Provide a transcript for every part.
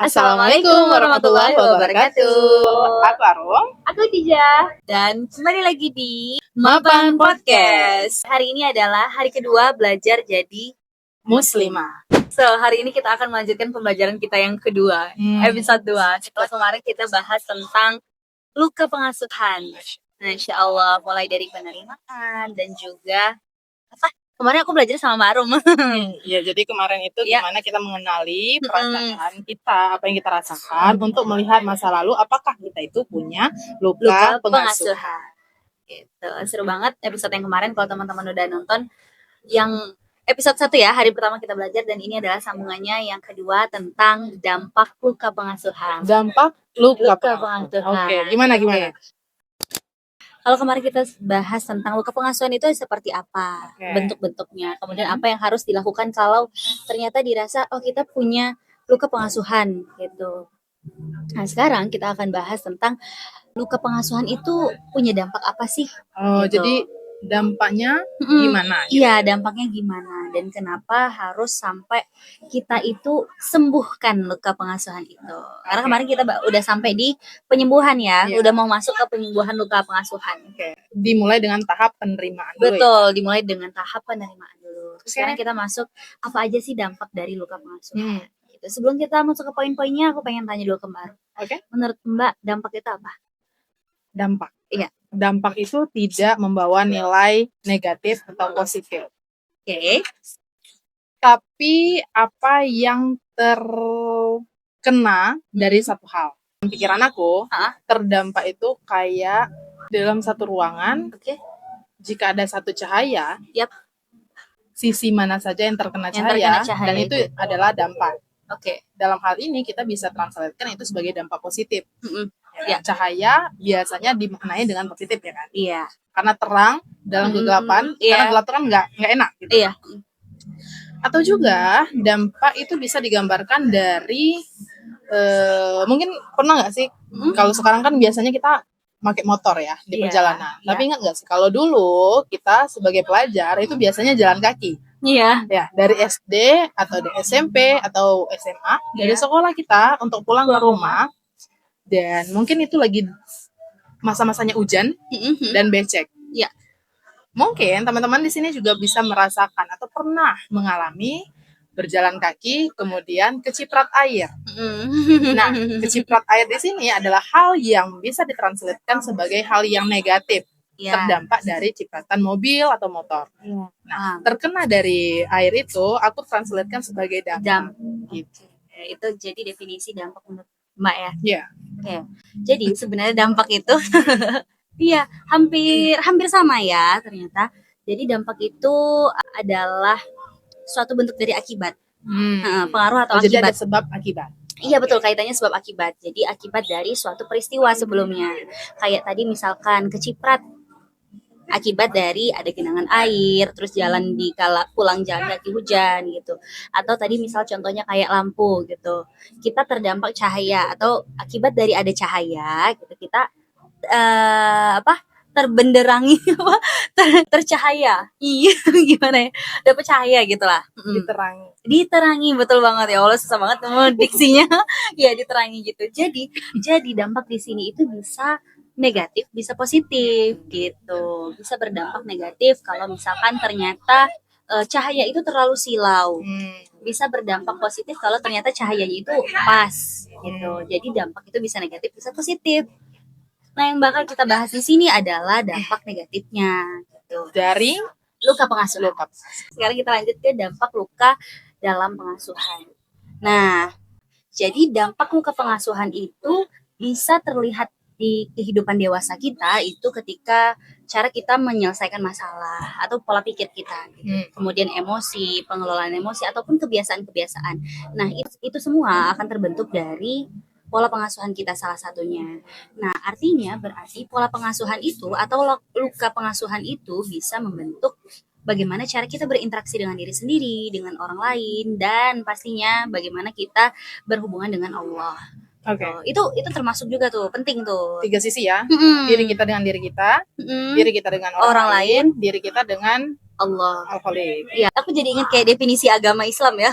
Assalamualaikum warahmatullahi wabarakatuh. Aku Arum. Aku Tija. Dan kembali lagi di Mapan Podcast. Hari ini adalah hari kedua belajar jadi Muslimah. So, hari ini kita akan melanjutkan pembelajaran kita yang kedua, episode 2. Setelah kemarin kita bahas tentang luka pengasuhan. Nah, insya Allah mulai dari penerimaan dan juga kemarin aku belajar sama Mbak Arum. Ya, jadi kemarin itu gimana kita mengenali perasaan kita, apa yang kita rasakan untuk melihat masa lalu, apakah kita itu punya luka pengasuhan. Gitu. Seru banget episode yang kemarin kalau teman-teman udah nonton yang episode 1 ya, hari pertama kita belajar, dan ini adalah sambungannya yang kedua tentang dampak luka pengasuhan. Dampak luka pengasuhan. Oke, gimana? Kalau kemarin kita bahas tentang luka pengasuhan itu seperti apa, bentuk-bentuknya, kemudian apa yang harus dilakukan kalau ternyata dirasa kita punya luka pengasuhan gitu. Nah, sekarang kita akan bahas tentang luka pengasuhan itu punya dampak apa sih? Gitu. Jadi dampaknya gimana? Iya, dampaknya gimana dan kenapa harus sampai kita itu sembuhkan luka pengasuhan itu? Karena kemarin kita udah sampai di penyembuhan ya, udah mau masuk ke penyembuhan luka pengasuhan. Dimulai dengan tahap penerimaan dulu. Betul, dimulai dengan tahap penerimaan dulu. Sekarang kita masuk apa aja sih dampak dari luka pengasuhan? Gitu. Sebelum kita masuk ke poin-poinnya, aku pengen tanya dulu ke Mbak. Menurut Mbak, dampak itu apa? Dampak. Iya. Dampak itu tidak membawa nilai negatif atau positif. Tapi apa yang terkena dari satu hal. Pikiran aku, terdampak itu kayak dalam satu ruangan, jika ada satu cahaya, sisi mana saja yang terkena cahaya dan itu adalah dampak. Dalam hal ini kita bisa translatekan itu sebagai dampak positif. Cahaya biasanya dimaknai dengan positif ya kan? Iya. Karena terang dalam kegelapan, karena gelap kan nggak enak gitu. Iya. Atau juga dampak itu bisa digambarkan dari mungkin pernah nggak sih kalau sekarang kan biasanya kita pakai motor ya di perjalanan. Tapi ingat nggak sih kalau dulu kita sebagai pelajar itu biasanya jalan kaki. Iya. Ya, dari SD atau dari SMP atau SMA, dari sekolah kita untuk pulang ke rumah. Dan mungkin itu lagi masa-masanya hujan dan becek. Iya. Mungkin teman-teman di sini juga bisa merasakan atau pernah mengalami berjalan kaki kemudian keciprat air. Nah, keciprat air di sini adalah hal yang bisa ditranslatekan sebagai hal yang negatif. Terdampak dari cipratan mobil atau motor. Nah, terkena dari air itu aku translatekan sebagai dampak. Gitu. Itu jadi definisi dampak menurut Mbak ya. Iya. Jadi sebenarnya dampak itu hampir sama ya ternyata. Jadi dampak itu adalah suatu bentuk dari akibat. Pengaruh atau akibat. Jadi ada sebab akibat. Iya betul, kaitannya sebab akibat. Jadi akibat dari suatu peristiwa sebelumnya. Kayak tadi misalkan keciprat, akibat dari ada genangan air, terus jalan pulang jalan kaki hujan gitu. Atau tadi misal contohnya kayak lampu gitu. Kita terdampak cahaya atau akibat dari ada cahaya gitu. Kita terbenderangi tercahaya. Iya, gimana ya? Dapat cahaya gitulah. Diterangi, betul banget ya Allah, susah banget diksinya. Ya, diterangi gitu. Jadi dampak di sini itu bisa negatif, bisa positif gitu. Bisa berdampak negatif kalau misalkan ternyata cahaya itu terlalu silau. Bisa berdampak positif kalau ternyata cahayanya itu pas gitu. Jadi dampak itu bisa negatif, bisa positif. Nah, yang bakal kita bahas di sini adalah dampak negatifnya gitu. Dari luka pengasuhan. Sekarang kita lanjut ke dampak luka dalam pengasuhan. Nah, jadi dampak luka pengasuhan itu bisa terlihat di kehidupan dewasa kita itu ketika cara kita menyelesaikan masalah atau pola pikir kita gitu. Kemudian emosi, pengelolaan emosi ataupun kebiasaan-kebiasaan. Nah, itu semua akan terbentuk dari pola pengasuhan kita salah satunya. Nah, artinya berarti pola pengasuhan itu atau luka pengasuhan itu bisa membentuk bagaimana cara kita berinteraksi dengan diri sendiri, dengan orang lain, dan pastinya bagaimana kita berhubungan dengan Allah. Itu termasuk juga tuh, penting tuh. 3 sisi ya. Diri kita dengan diri kita, diri kita dengan orang lain, diri kita dengan Allah. alkoholik. Iya, aku jadi ingat kayak definisi agama Islam ya.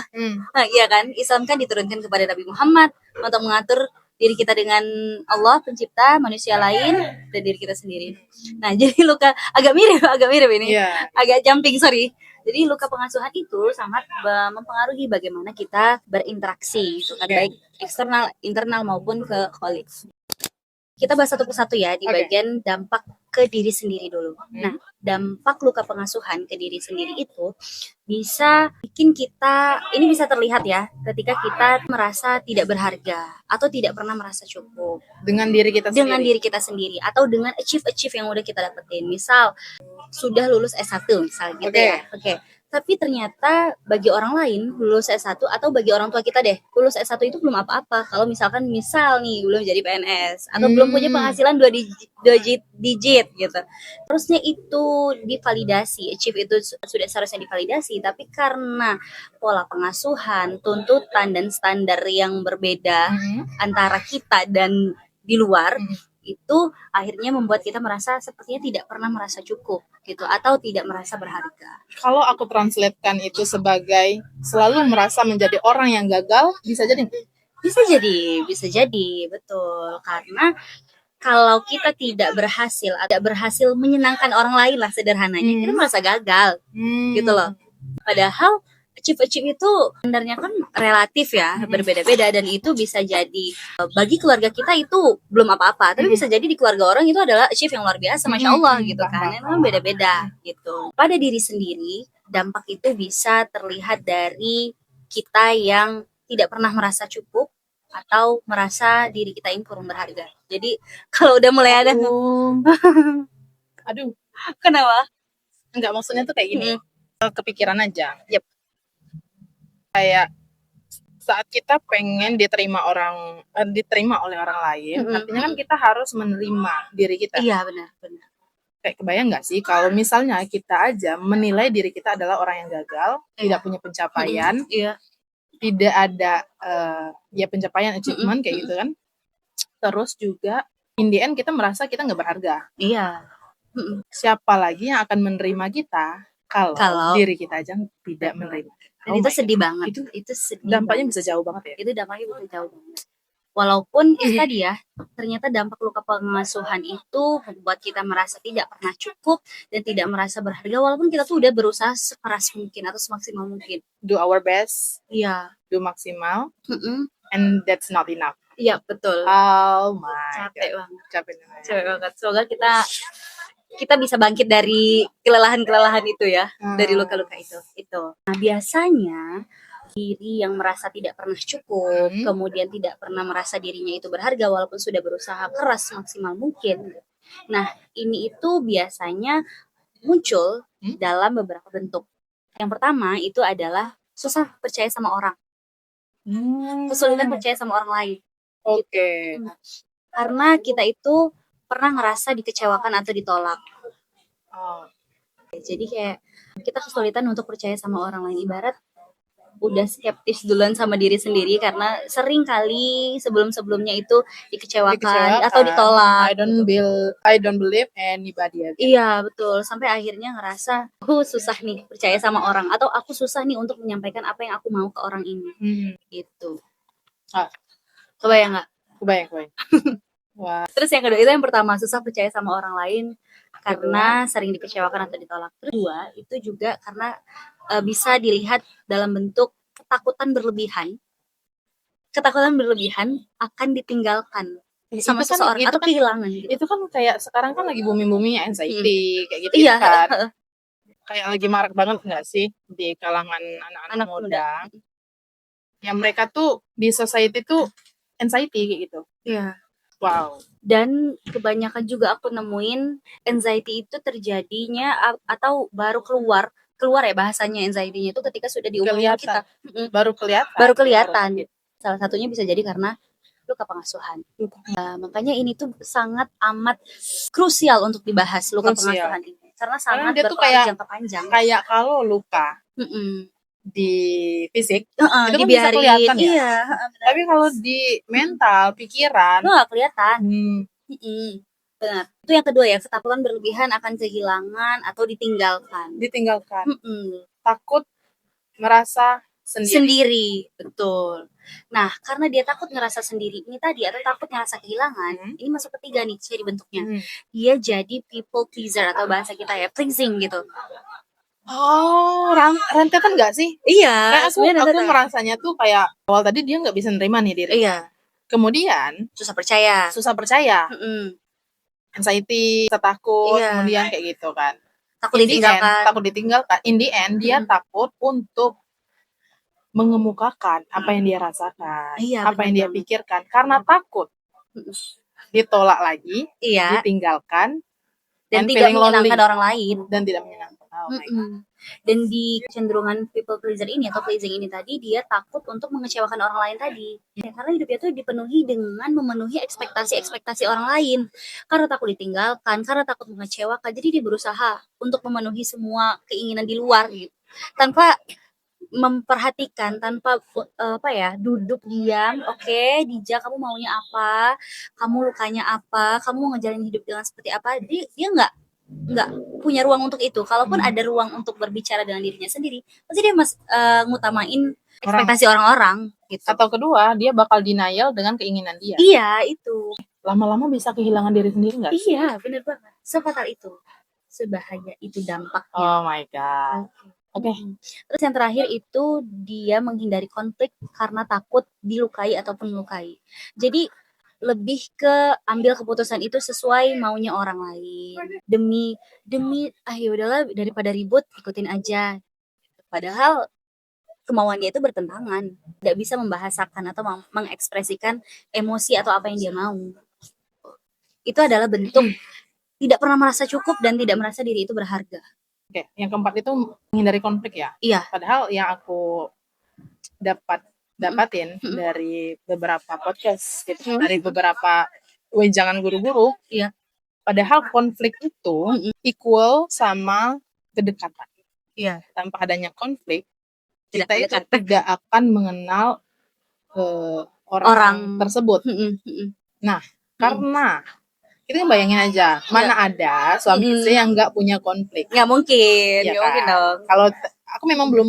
Nah, iya kan, Islam kan diturunkan kepada Nabi Muhammad untuk mengatur diri kita dengan Allah pencipta, manusia lain, dan diri kita sendiri. Nah, jadi luka agak mirip ini. Iya. Agak jumping, sorry. Jadi luka pengasuhan itu sangat mempengaruhi bagaimana kita berinteraksi, gitu kan, Oke. baik eksternal, internal maupun ke colleagues. Kita bahas satu persatu ya di Oke. bagian dampak ke diri sendiri dulu. Nah, dampak luka pengasuhan ke diri sendiri itu bisa bikin kita, ini bisa terlihat ya, ketika kita merasa tidak berharga atau tidak pernah merasa cukup Dengan diri kita dengan sendiri. diri kita sendiri atau dengan achieve yang udah kita dapetin. Misal sudah lulus S1 misalnya gitu Oke. ya. Oke. Tapi ternyata bagi orang lain lulus S1 atau bagi orang tua kita deh, lulus S1 itu belum apa-apa. Kalau misalkan misal nih belum jadi PNS atau belum punya penghasilan 2 digit gitu. Terusnya itu divalidasi, achieve itu sudah seharusnya divalidasi, tapi karena pola pengasuhan, tuntutan dan standar yang berbeda antara kita dan di luar, itu akhirnya membuat kita merasa sepertinya tidak pernah merasa cukup gitu atau tidak merasa berharga. Kalau aku translatekan itu sebagai selalu merasa menjadi orang yang gagal, bisa jadi Bisa jadi, betul. Karena kalau kita tidak berhasil menyenangkan orang lain lah sederhananya, kita merasa gagal gitu loh. Padahal achieve itu sebenarnya kan relatif ya, berbeda-beda, dan itu bisa jadi bagi keluarga kita itu belum apa-apa, tapi bisa jadi di keluarga orang itu adalah achieve yang luar biasa, masya Allah gitu kan. Memang beda-beda gitu. Pada diri sendiri, dampak itu bisa terlihat dari kita yang tidak pernah merasa cukup atau merasa diri kita ini kurang berharga. Jadi kalau udah mulai ada Aduh, kenapa? enggak, maksudnya tuh kayak gini. Kepikiran aja. Yep. Kayak saat kita pengen diterima oleh orang lain, artinya kan kita harus menerima diri kita. Iya, benar. Kayak kebayang nggak sih kalau misalnya kita aja menilai diri kita adalah orang yang gagal, tidak punya pencapaian, Iya. tidak ada ya pencapaian, achievement kayak gitu kan. Terus juga in the end kita merasa kita nggak berharga. Iya. Siapa lagi yang akan menerima kita kalau diri kita aja tidak menerima? Dan itu sedih banget. Itu sedih dampaknya banget. bisa jauh banget ya. Itu dampaknya bisa jauh banget. Walaupun itu tadi ya, ternyata dampak luka pengasuhan itu membuat kita merasa tidak pernah cukup dan tidak merasa berharga, walaupun kita tuh udah berusaha sekeras mungkin atau semaksimal mungkin. Do our best. Iya. Do maksimal. And that's not enough. Iya, betul. Oh my Capek God. banget. Capek banget. Semoga kita bisa bangkit dari kelelahan itu ya, dari luka-luka itu. Nah, biasanya diri yang merasa tidak pernah cukup, kemudian tidak pernah merasa dirinya itu berharga walaupun sudah berusaha keras maksimal mungkin. Nah, ini itu biasanya muncul dalam beberapa bentuk. Yang pertama itu adalah susah percaya sama orang. Kesulitan percaya sama orang lain. Oke. Karena kita itu pernah ngerasa dikecewakan atau ditolak. Jadi kayak kita kesulitan untuk percaya sama orang lain, ibarat udah skeptis duluan sama diri sendiri karena sering kali sebelumnya itu dikecewakan atau ditolak. I don't believe anybody else. Iya, betul. Sampai akhirnya ngerasa aku susah nih percaya sama orang, atau aku susah nih untuk menyampaikan apa yang aku mau ke orang ini. Gitu. Kebayang nggak? Kebayang. Wah. Terus yang kedua itu yang pertama, susah percaya sama orang lain karena sering dikecewakan atau ditolak. Kedua itu juga karena bisa dilihat dalam bentuk ketakutan berlebihan akan ditinggalkan sama seseorang atau kehilangan gitu. Itu kan kayak sekarang kan lagi booming-boomingnya anxiety kayak gitu kan. Kayak lagi marak banget nggak sih di kalangan anak-anak muda. Yang mereka tuh di society tuh anxiety kayak gitu. Iya. Wow. Dan kebanyakan juga aku nemuin anxiety itu terjadinya atau baru keluar ya bahasanya anxiety-nya itu ketika sudah di umur kita. Baru kelihatan. Salah satunya bisa jadi karena luka pengasuhan. Makanya ini tuh sangat amat krusial untuk dibahas luka pengasuhan ini. Karena sangat berpengaruh jangka panjang. Kayak kalau luka di fisik itu kan bisa kelihatan ya. Iya. Tapi kalau di mental, pikiran, nggak kelihatan. benar. Itu yang kedua ya, ketakutan berlebihan akan kehilangan atau ditinggalkan. Takut merasa Sendiri, betul. Nah, karena dia takut ngerasa sendiri ini tadi atau takut ngerasa kehilangan, ini masuk ketiga nih jadi bentuknya. Dia jadi people pleaser atau bahasa kita ya pleasing gitu. Oh, rentetan nggak sih? Iya, Kayak aku merasanya tuh kayak awal tadi dia nggak bisa nerima nih diri. Iya, Kemudian susah percaya. anxiety, takut, Iya. kemudian kayak gitu kan. Takut In the end, ditinggalkan. takut ditinggalkan. In the end, dia takut untuk mengemukakan apa yang dia rasakan, Iya, apa yang dia benar banget. pikirkan, karena takut ditolak lagi, Iya, ditinggalkan, dan and tidak feeling lonely, menyenangkan orang lain. dan tidak menyenangkan. Oh my God. Dan di kecenderungan people pleaser ini atau pleasing ini tadi, dia takut untuk mengecewakan orang lain tadi. Ya, karena hidupnya tuh dipenuhi dengan memenuhi ekspektasi-ekspektasi orang lain. Karena takut ditinggalkan, karena takut mengecewakan. Jadi dia berusaha untuk memenuhi semua keinginan di luar gitu. Tanpa memperhatikan, tanpa duduk diam, oke, Dija kamu maunya apa, kamu lukanya apa, kamu mau ngejalanin hidup dengan seperti apa. Dia nggak punya ruang untuk itu. Kalaupun ada ruang untuk berbicara dengan dirinya sendiri, pasti dia ngutamain ekspektasi orang-orang gitu. Atau kedua, dia bakal denial dengan keinginan dia. Iya, itu. Lama-lama bisa kehilangan diri sendiri nggak? Iya, benar banget. Sefatal itu. Sebahaya itu dampaknya. Oh my God. Oke. Terus yang terakhir itu dia menghindari konflik karena takut dilukai ataupun melukai. Jadi lebih ke ambil keputusan itu sesuai maunya orang lain. Demi ya udahlah daripada ribut ikutin aja. Padahal kemauan dia itu bertentangan. Tidak bisa membahasakan atau mengekspresikan emosi atau apa yang dia mau. Itu adalah bentuk tidak pernah merasa cukup dan tidak merasa diri itu berharga. Oke, yang keempat itu menghindari konflik ya. Iya. Padahal yang aku dapatin dari beberapa podcast, gitu, dari beberapa wejangan guru-guru. Iya. Padahal konflik itu equal sama kedekatan. Iya. Tanpa adanya konflik, kita itu tidak akan mengenal orang tersebut. Nah, karena kita bayangin aja, mana ada suami istri yang nggak punya konflik? Nggak mungkin, ya nggak mungkin kan? dong. Kalau aku memang belum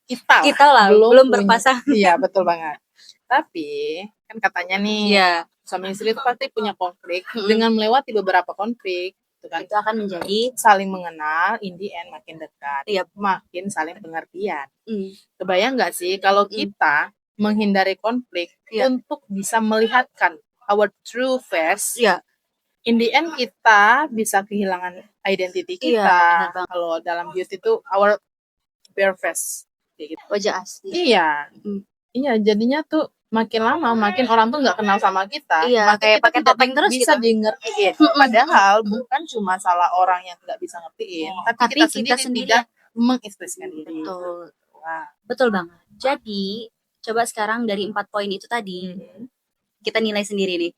kita lah belum berpasangan. Iya, betul banget. Tapi kan katanya nih, suami istri itu pasti punya konflik. Dengan melewati beberapa konflik, itu kan itu akan menjadi saling mengenal, in the end makin dekat, makin saling pengertian. Kebayang nggak sih kalau kita menghindari konflik untuk bisa melihatkan our true face? In the end kita bisa kehilangan identity kita. Kalau dalam beauty itu our bare face, gitu. Wajah asli. Iya. Iya, jadinya tuh makin lama makin orang tuh nggak kenal sama kita. Kayak pakai topeng terus bisa di ngertiin. Padahal bukan cuma salah orang yang tidak bisa ngertiin, tapi kita sendiri tidak mengekspresikan diri. Betul. Betul banget. Jadi coba sekarang dari 4 poin itu tadi kita nilai sendiri nih.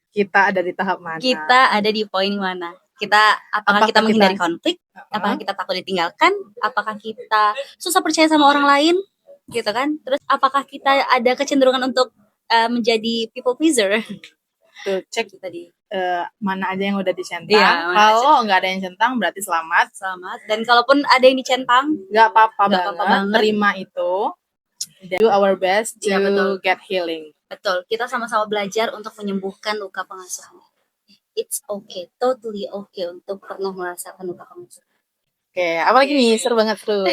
Kita ada di tahap mana? Kita ada di poin mana? Apakah kita menghindari konflik? Apakah kita takut ditinggalkan? Apakah kita susah percaya sama orang lain? Gitu kan? Terus apakah kita ada kecenderungan untuk menjadi people pleaser? Tuh, cek tadi mana aja yang udah dicentang. Kalau nggak ada yang centang berarti selamat. Dan kalaupun ada yang dicentang, nggak apa-apa banget. Terima itu. Do our best to get healing. Betul, kita sama-sama belajar untuk menyembuhkan luka pengasuhan. It's okay, totally okay untuk pernah merasakan luka pengasuhan. Oke, apalagi nih, seru banget terus.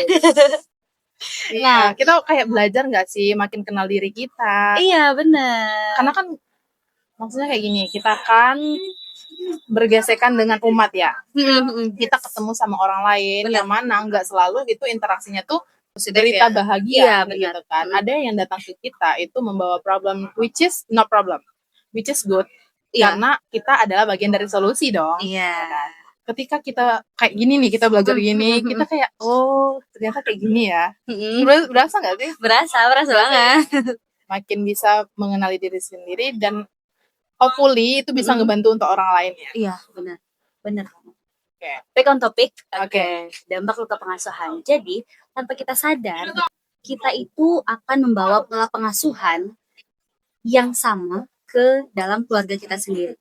Nah, kita kayak belajar nggak sih makin kenal diri kita? Iya, benar. Karena kan maksudnya kayak gini, kita kan bergesekan dengan umat ya. Kita ketemu sama orang lain, yang mana nggak selalu itu interaksinya tuh cerita bahagia, gitu kan. Ada yang datang ke kita itu membawa problem, which is no problem, which is good, karena kita adalah bagian dari solusi dong. Kan? Ketika kita kayak gini nih, kita belajar gini, kita kayak oh ternyata kayak gini ya. Berasa nggak sih? Berasa banget. Makin bisa mengenali diri sendiri dan hopefully itu bisa ngebantu untuk orang lain ya. Iya, benar. Back on topic. Dampak luka pengasuhan. Jadi, tanpa kita sadar, kita itu akan membawa pola pengasuhan yang sama ke dalam keluarga kita sendiri.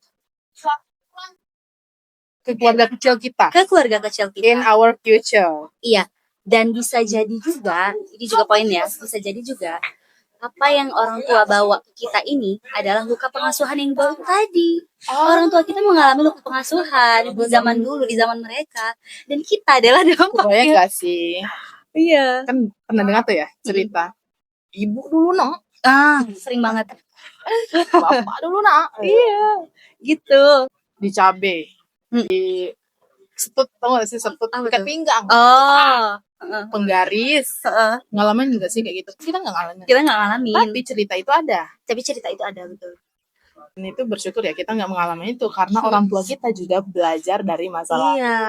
ke keluarga kecil kita, ke keluarga kecil in kita. our future. Iya. Dan bisa jadi juga, ini juga poin ya, bisa jadi juga apa yang orang tua bawa ke kita ini adalah luka pengasuhan yang baru tadi. Orang tua kita mengalami luka pengasuhan di zaman dulu, di zaman mereka, dan kita adalah Kebayang dampaknya. gak sih? Iya. Kan pernah dengar tuh ya cerita ibu dulu nak, Sering banget. bapak dulu nak, Iya, gitu. di cabe, di setut, tau gak sih setut Apa ikat tuh? pinggang, Oh, penggaris, ngalamin juga sih kayak gitu. Kita nggak ngalamin, kita nggak ngalamin, tapi cerita itu ada. tapi cerita itu ada, betul. Dan itu bersyukur ya kita nggak mengalami itu karena orang tua kita juga belajar dari masa lalu. Iya.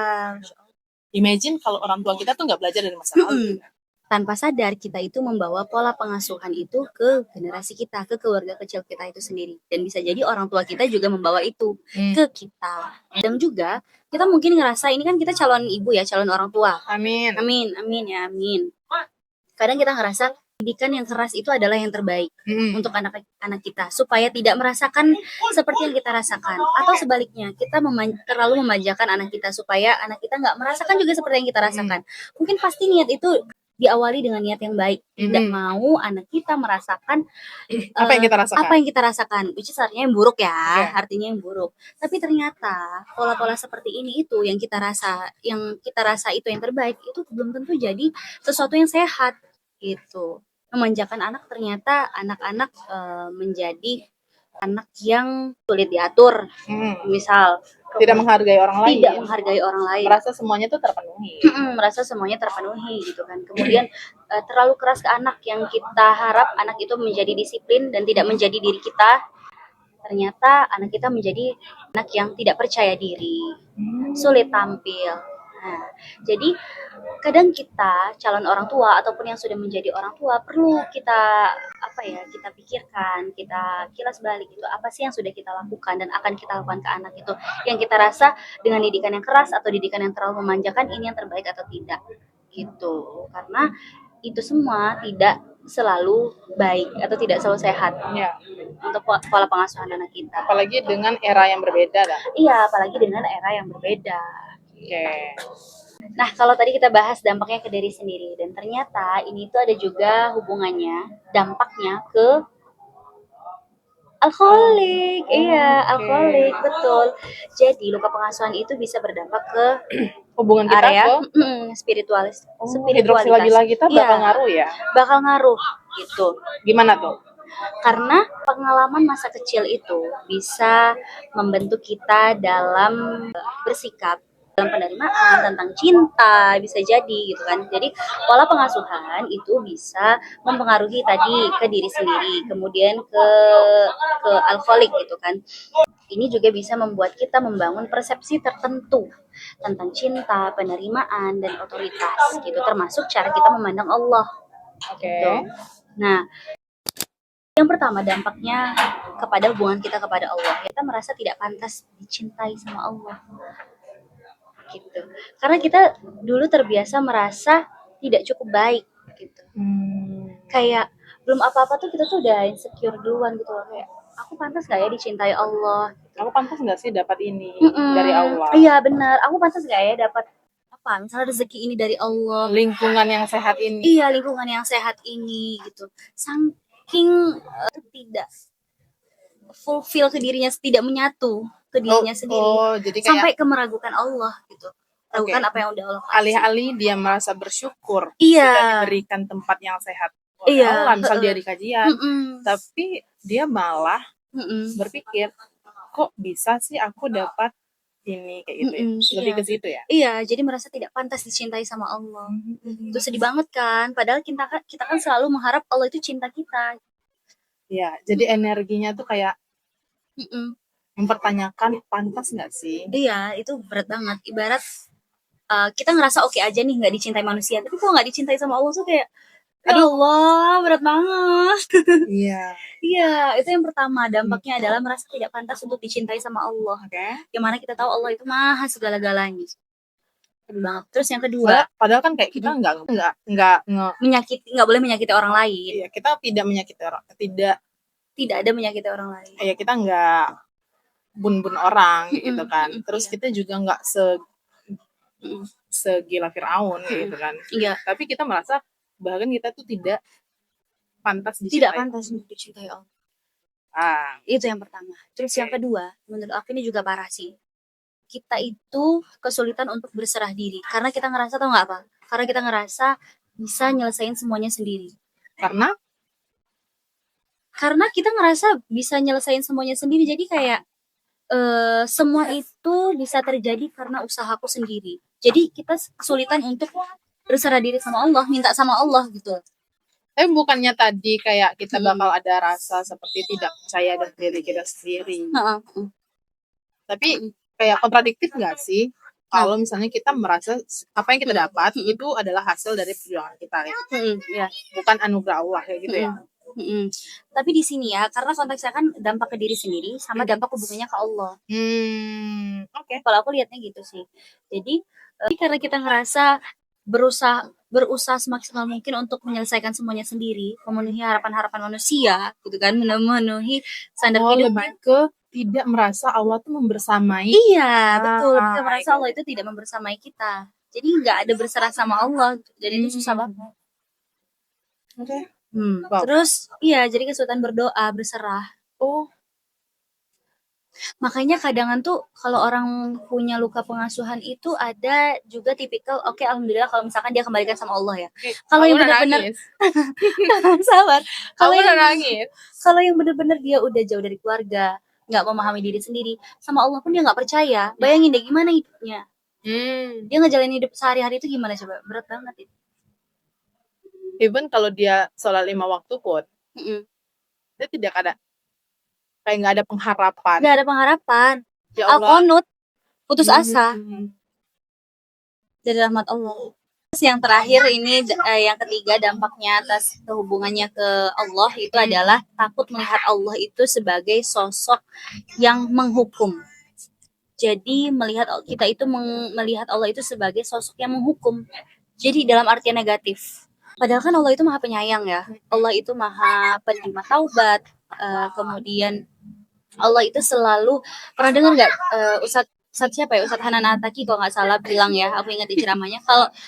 Imagine kalau orang tua kita tuh nggak belajar dari masa lalu. Tanpa sadar kita itu membawa pola pengasuhan itu ke generasi kita, ke keluarga kecil kita itu sendiri. Dan bisa jadi orang tua kita juga membawa itu ke kita. Dan juga kita mungkin ngerasa ini kan kita calon ibu ya, calon orang tua. Amin. Amin, amin ya, amin. Kadang kita ngerasa pendidikan yang keras itu adalah yang terbaik untuk anak-anak kita, supaya tidak merasakan seperti yang kita rasakan, atau sebaliknya kita terlalu memanjakan anak kita supaya anak kita nggak merasakan juga seperti yang kita rasakan. Mungkin pasti niat itu diawali dengan niat yang baik, tidak mau anak kita merasakan apa yang kita rasakan, which is artinya yang buruk ya, artinya yang buruk. Tapi ternyata pola-pola seperti ini itu yang kita rasa itu yang terbaik, itu belum tentu jadi sesuatu yang sehat gitu. Memanjakan anak, ternyata anak-anak menjadi anak yang sulit diatur, misal tidak menghargai orang lain, merasa semuanya tuh terpenuhi, gitu kan. Kemudian terlalu keras ke anak, yang kita harap anak itu menjadi disiplin dan tidak menjadi diri kita, ternyata anak kita menjadi anak yang tidak percaya diri, sulit tampil. Nah, jadi kadang kita calon orang tua ataupun yang sudah menjadi orang tua perlu kita kita pikirkan, kita kilas balik itu apa sih yang sudah kita lakukan dan akan kita lakukan ke anak itu, yang kita rasa dengan didikan yang keras atau didikan yang terlalu memanjakan ini yang terbaik atau tidak gitu. Karena itu semua tidak selalu baik atau tidak selalu sehat untuk pola pengasuhan anak kita. Apalagi dengan era yang berbeda lah. Iya, apalagi dengan era yang berbeda. Nah, kalau tadi kita bahas dampaknya ke diri sendiri, dan ternyata ini tuh ada juga hubungannya, dampaknya ke alkoholik. Alkoholik, betul. Jadi luka pengasuhan itu bisa berdampak ke hubungan kita area ke spiritualitas. Hidroksilagilah kita bakal ngaruh ya? Bakal ngaruh gitu. Gimana tuh? Karena pengalaman masa kecil itu bisa membentuk kita dalam bersikap, dalam penerimaan, tentang cinta, bisa jadi gitu kan. Jadi pola pengasuhan itu bisa mempengaruhi tadi ke diri sendiri, kemudian ke alkoholik gitu kan. Ini juga bisa membuat kita membangun persepsi tertentu tentang cinta, penerimaan, dan otoritas gitu, termasuk cara kita memandang Allah. Gitu. Nah, yang pertama dampaknya kepada hubungan kita kepada Allah. Kita merasa tidak pantas dicintai sama Allah. Gitu. Karena kita dulu terbiasa merasa tidak cukup baik gitu. Kayak belum apa-apa tuh kita tuh udah insecure duluan gitu loh, kayak aku pantas gak ya dicintai Allah? Aku pantas gak sih dapat ini dari Allah? Iya benar, aku pantas gak ya dapat apa, misalnya rezeki ini dari Allah, lingkungan yang sehat ini. Iya, lingkungan yang sehat ini gitu. Saking tidak fulfill ke dirinya, tidak menyatu ke dirinya sendiri, jadi kayak sampai ke meragukan Allah gitu. Meragukan apa yang udah Allah kasih. Alih-alih dia merasa bersyukur sudah diberikan tempat yang sehat. Allah, misal dia di kajian, tapi dia malah berpikir, kok bisa sih aku dapat ini kayak gitu ya? Lebih ke situ ya? Iya, jadi merasa tidak pantas dicintai sama Allah. Itu sedih banget kan, padahal kita kan selalu mengharap Allah itu cinta kita. Iya, jadi energinya tuh kayak mempertanyakan pantas nggak sih? Iya, itu berat banget. Ibarat kita ngerasa oke aja nih nggak dicintai manusia, tapi kalau nggak dicintai sama Allah tuh kayak aduh Allah, berat banget. Iya, itu yang pertama, dampaknya adalah merasa tidak pantas untuk dicintai sama Allah. Yang mana kita tahu Allah itu maha segala-galanya. Banget. Terus yang kedua, padahal kan kayak kita nggak boleh menyakiti orang lain. Iya, kita tidak menyakiti orang, tidak ada menyakiti orang lain. Iya, kita nggak bun-bun orang gitu kan. Mm-mm. Terus Iya. kita juga nggak Mm-mm. segila Firaun Mm-mm. gitu kan. Iya. Tapi kita merasa bahkan kita tuh tidak pantas Tidak dicintai. pantas untuk dicintai Allah. Ah, Itu yang pertama. Terus yang kedua, menurut aku ini juga parah sih. Kita itu kesulitan untuk berserah diri. Karena kita ngerasa, tau nggak apa? Karena kita ngerasa bisa nyelesain semuanya sendiri. Karena kita ngerasa bisa nyelesain semuanya sendiri. Jadi kayak semua itu bisa terjadi karena usahaku sendiri. Jadi kita kesulitan untuk berserah diri sama Allah, minta sama Allah gitu. tapi bukannya tadi kayak kita bakal ada rasa seperti tidak percaya dengan diri kita sendiri. Tapi kayak kontradiktif nggak sih? Kalau misalnya kita merasa apa yang kita dapat itu adalah hasil dari perjuangan kita ya. Bukan anugerah Allah kayak gitu ya. Tapi di sini ya, karena konteksnya kan dampak ke diri sendiri sama dampak hubungannya ke Allah. Oke. Kalau aku lihatnya gitu sih. Jadi karena kita ngerasa berusaha semaksimal mungkin untuk menyelesaikan semuanya sendiri, memenuhi harapan-harapan manusia, gitu kan, memenuhi standar hidup. Lebih ke tidak merasa Allah tuh membersamai. Iya, betul. Kita merasa Allah itu tidak membersamai kita. Jadi nggak ada berserah sama Allah, dan itu susah banget. Oke. Wow. Terus, iya, jadi kesulitan berdoa, berserah. Makanya kadangan tuh kalau orang punya luka pengasuhan itu ada juga tipikal, oke, alhamdulillah kalau misalkan dia kembalikan sama Allah ya. Kalau yang benar-benar sabar. Kalau yang benar-benar dia udah jauh dari keluarga, nggak memahami diri sendiri, sama Allah pun dia nggak percaya. Bayangin deh gimana hidupnya. Dia ngejalanin hidup sehari-hari itu gimana coba? Berat banget itu. Even kalau dia sholat 5 waktu pun, dia tidak ada kayak nggak ada pengharapan. Nggak ada pengharapan. Ya Allah. Al-Qunut, putus asa dari rahmat Allah. Terus yang terakhir ini, yang ketiga dampaknya atas hubungannya ke Allah itu adalah takut melihat Allah itu sebagai sosok yang menghukum. Jadi kita itu melihat Allah itu sebagai sosok yang menghukum. Jadi dalam artian negatif. Padahal kan Allah itu maha penyayang ya. Allah itu maha penerima taubat. Kemudian Allah itu selalu, pernah dengar nggak Ustadz siapa ya, Ustadz Hanan Ataki kalau nggak salah bilang ya, aku ingat di ceramahnya,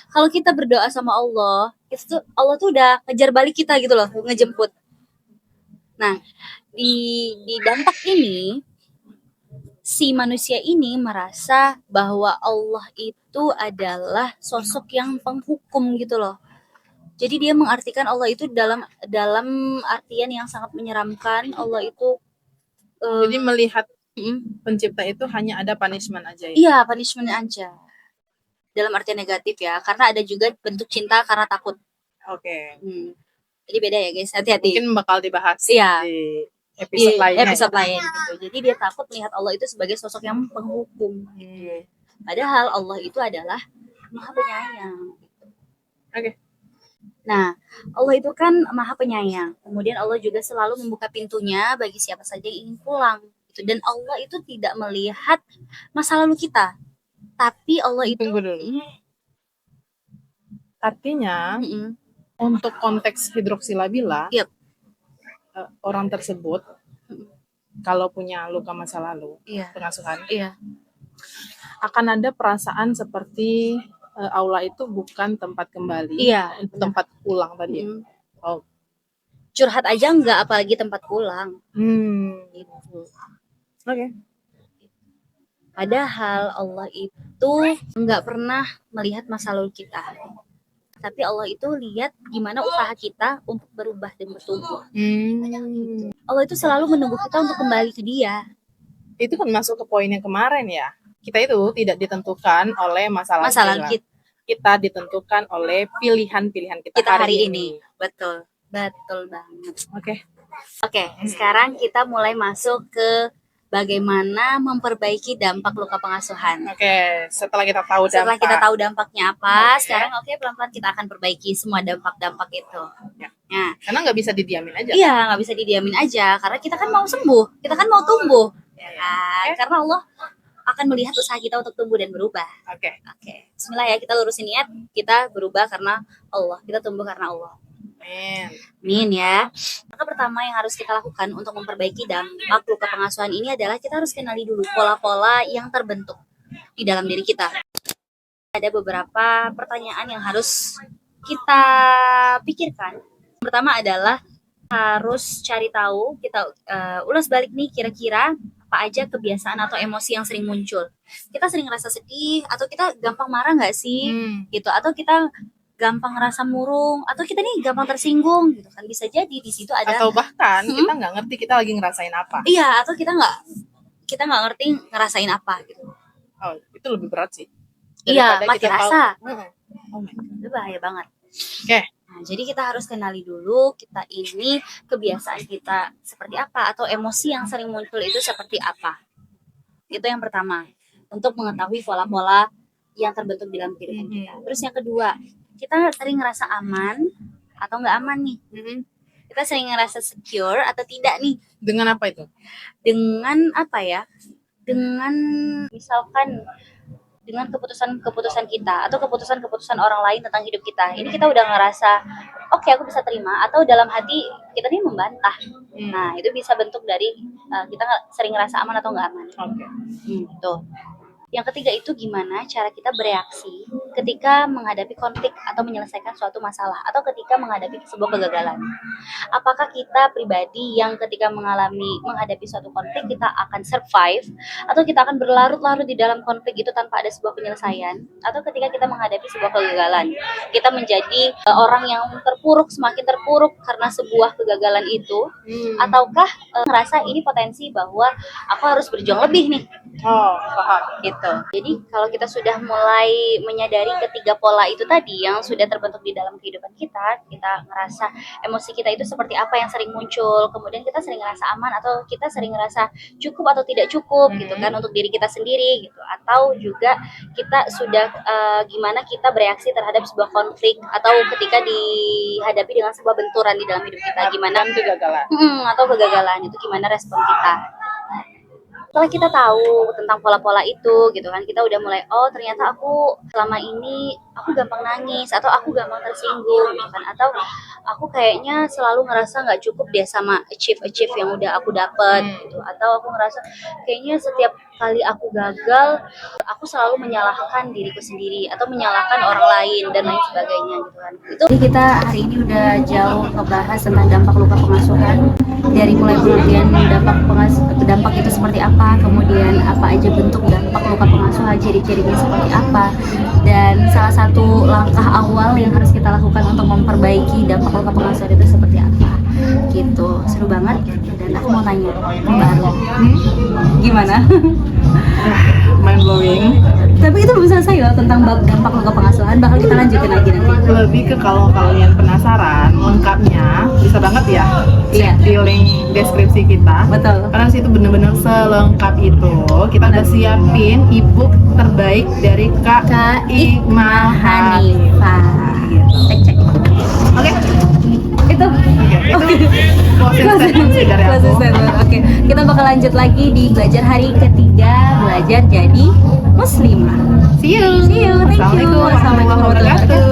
kalau kita berdoa sama Allah, itu tuh Allah tuh udah ngejar balik kita gitu loh, ngejemput. Nah, di dampak ini si manusia ini merasa bahwa Allah itu adalah sosok yang penghukum gitu loh. Jadi dia mengartikan Allah itu dalam artian yang sangat menyeramkan. Allah itu jadi melihat pencipta itu hanya ada punishment aja ya? Iya, punishment aja. Dalam artian negatif ya, karena ada juga bentuk cinta karena takut. Oke. Jadi beda ya guys, hati-hati. Mungkin bakal dibahas di episode lain gitu. Jadi dia takut melihat Allah itu sebagai sosok yang penghukum. Padahal Allah itu adalah maha penyayang. Oke. Nah, Allah itu kan maha penyayang. Kemudian Allah juga selalu membuka pintunya bagi siapa saja yang ingin pulang. Dan Allah itu tidak melihat masa lalu kita. Tapi Allah itu... Tunggu dulu. Artinya, untuk konteks hidroksilabila, orang tersebut, kalau punya luka masa lalu, pengasuhan, akan ada perasaan seperti aula itu bukan tempat kembali, tempat pulang tadi. Curhat aja enggak, apalagi tempat pulang. Gitu. Oke. Padahal Allah itu enggak pernah melihat masa lalu kita. Tapi Allah itu lihat gimana usaha kita untuk berubah dan bertumbuh. Allah itu selalu menunggu kita untuk kembali ke Dia. Itu kan masuk ke poin yang kemarin ya. Kita itu tidak ditentukan oleh masalah kita. Kita ditentukan oleh pilihan-pilihan kita hari ini. Betul banget. Oke. Sekarang kita mulai masuk ke bagaimana memperbaiki dampak luka pengasuhan. Setelah kita tahu dampaknya apa, sekarang pelan-pelan kita akan perbaiki semua dampak-dampak itu. Nah, karena nggak bisa didiamin aja. Iya, nggak bisa didiamin aja, karena kita kan mau sembuh, kita kan mau tumbuh. Karena Allah akan melihat usaha kita untuk tumbuh dan berubah. Oke. Bismillah ya, kita lurusin niat, kita berubah karena Allah, kita tumbuh karena Allah. Amin ya. Maka pertama yang harus kita lakukan untuk memperbaiki dampak luka pengasuhan ini adalah kita harus kenali dulu pola-pola yang terbentuk di dalam diri kita. Ada beberapa pertanyaan yang harus kita pikirkan. Pertama adalah harus cari tahu, kita ulas balik nih kira-kira apa aja kebiasaan atau emosi yang sering muncul. Kita sering ngerasa sedih atau kita gampang marah nggak sih? Gitu. Atau kita gampang ngerasa murung atau kita nih gampang tersinggung gitu kan, bisa jadi di situ ada, atau bahkan kita nggak ngerti kita lagi ngerasain apa. Iya, atau kita nggak ngerti ngerasain apa gitu. Oh, itu lebih berat sih. Iya, mati rasa. Oh my God. Itu bahaya banget. Oke. Nah, jadi kita harus kenali dulu kita ini kebiasaan kita seperti apa atau emosi yang sering muncul itu seperti apa. Itu yang pertama, untuk mengetahui pola-pola yang terbentuk dalam kehidupan kita. Terus yang kedua, kita sering ngerasa aman atau nggak aman nih. Kita sering ngerasa secure atau tidak nih. Dengan apa itu? Dengan apa ya? Dengan misalkan dengan keputusan-keputusan kita atau keputusan-keputusan orang lain tentang hidup kita. Ini kita udah ngerasa, oke, aku bisa terima, atau dalam hati kita nih membantah. Nah, itu bisa bentuk dari kita sering ngerasa aman atau nggak aman. Tuh. Yang ketiga itu gimana cara kita bereaksi ketika menghadapi konflik atau menyelesaikan suatu masalah atau ketika menghadapi sebuah kegagalan. Apakah kita pribadi yang ketika menghadapi suatu konflik kita akan survive atau kita akan berlarut-larut di dalam konflik itu tanpa ada sebuah penyelesaian, atau ketika kita menghadapi sebuah kegagalan kita menjadi orang yang semakin terpuruk karena sebuah kegagalan itu, ataukah ngerasa ini potensi bahwa aku harus berjuang lebih nih. Paham. Gitu. Jadi kalau kita sudah mulai menyadari ketiga pola itu tadi yang sudah terbentuk di dalam kehidupan kita ngerasa emosi kita itu seperti apa yang sering muncul, kemudian kita sering ngerasa aman atau kita sering ngerasa cukup atau tidak cukup gitu kan untuk diri kita sendiri gitu, atau juga kita sudah gimana kita bereaksi terhadap sebuah konflik atau ketika dihadapi dengan sebuah benturan di dalam hidup kita, gimana kegagalan atau kegagalan itu gimana respon kita. Setelah kita tahu tentang pola-pola itu gitu kan, kita udah mulai, oh ternyata aku selama ini aku gampang nangis atau aku gampang tersinggung gitu kan, atau aku kayaknya selalu ngerasa nggak cukup deh sama achieve yang udah aku dapet gitu, atau aku ngerasa kayaknya setiap kali aku gagal aku selalu menyalahkan diriku sendiri atau menyalahkan orang lain dan lain sebagainya gitu kan. Jadi kita hari ini udah jauh ngebahas tentang dampak luka pengasuhan, dari mulai pengertian dampak itu seperti apa, kemudian apa aja bentuk dampak luka pengasuhan, ciri-cirinya seperti apa, dan salah satu langkah awal yang harus kita lakukan untuk memperbaiki dampak luka pengasuhan itu seperti apa gitu. Seru banget. Dan aku mau tanya baru gimana? Mind blowing. Tapi itu belum selesai loh tentang dampak luka pengasuhan, bakal kita lanjutin lagi nanti. Lebih ke kalau kalian penasaran lengkapnya bisa banget ya di link deskripsi kita. Betul. Karena situ bener-bener selengkap itu. Kita udah siapin ebook terbaik dari Kak Iqmal Hanifah. Cek. Oke. Itu closing statement sih dari aku. Oke, kita bakal lanjut lagi di belajar hari ketiga, belajar jadi muslimah. See you. Thank you. Assalamualaikum warahmatullahi wabarakatuh.